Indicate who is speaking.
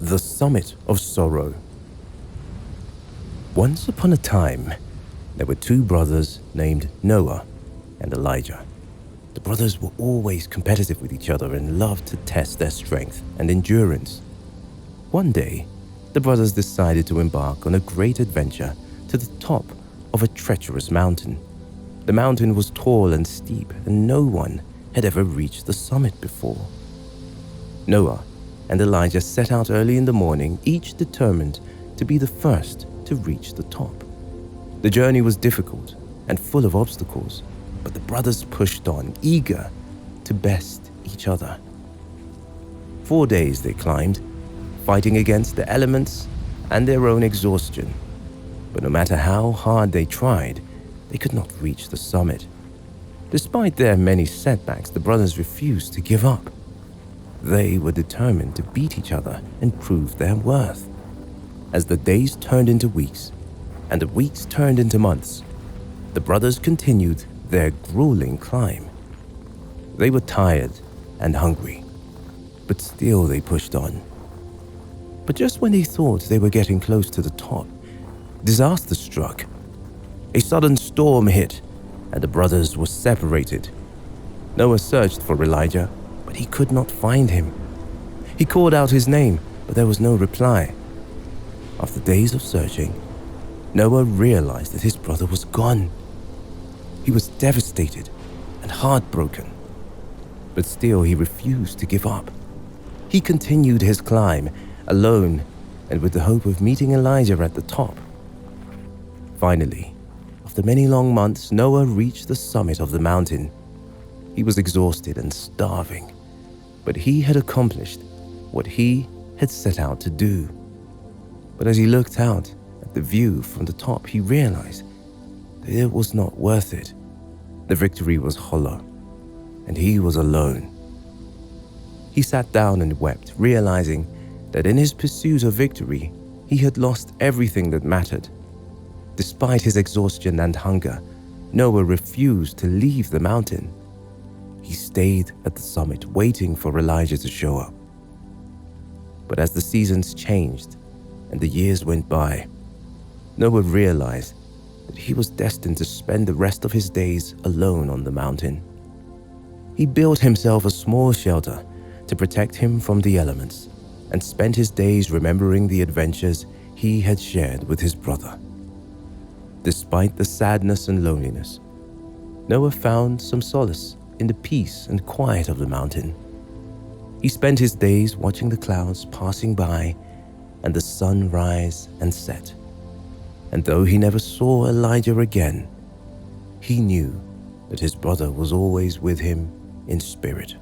Speaker 1: The Summit of Sorrow. Once upon a time, there were two brothers named Noah and Elijah. The brothers were always competitive with each other and loved to test their strength and endurance. One day, the brothers decided to embark on a great adventure to the top of a treacherous mountain. The mountain was tall and steep, and no one had ever reached the summit before. Noah and Elijah set out early in the morning, each determined to be the first to reach the top. The journey was difficult and full of obstacles, but the brothers pushed on, eager to best each other. 4 days they climbed, fighting against the elements and their own exhaustion. But no matter how hard they tried, they could not reach the summit. Despite their many setbacks, the brothers refused to give up. They were determined to beat each other and prove their worth. As the days turned into weeks, and the weeks turned into months, the brothers continued their grueling climb. They were tired and hungry, but still they pushed on. But just when they thought they were getting close to the top, disaster struck. A sudden storm hit, and the brothers were separated. Noah searched for Elijah, but he could not find him. He called out his name, but there was no reply. After days of searching, Noah realized that his brother was gone. He was devastated and heartbroken, but still he refused to give up. He continued his climb, alone and with the hope of meeting Elijah at the top. Finally, after many long months, Noah reached the summit of the mountain. He was exhausted and starving, but he had accomplished what he had set out to do. But as he looked out at the view from the top, he realized that it was not worth it. The victory was hollow, and he was alone. He sat down and wept, realizing that in his pursuit of victory, he had lost everything that mattered. Despite his exhaustion and hunger, Noah refused to leave the mountain. He stayed at the summit, waiting for Elijah to show up. But as the seasons changed and the years went by, Noah realized that he was destined to spend the rest of his days alone on the mountain. He built himself a small shelter to protect him from the elements, and spent his days remembering the adventures he had shared with his brother. Despite the sadness and loneliness, Noah found some solace in the peace and quiet of the mountain. He spent his days watching the clouds passing by and the sun rise and set. And though he never saw Elijah again, he knew that his brother was always with him in spirit.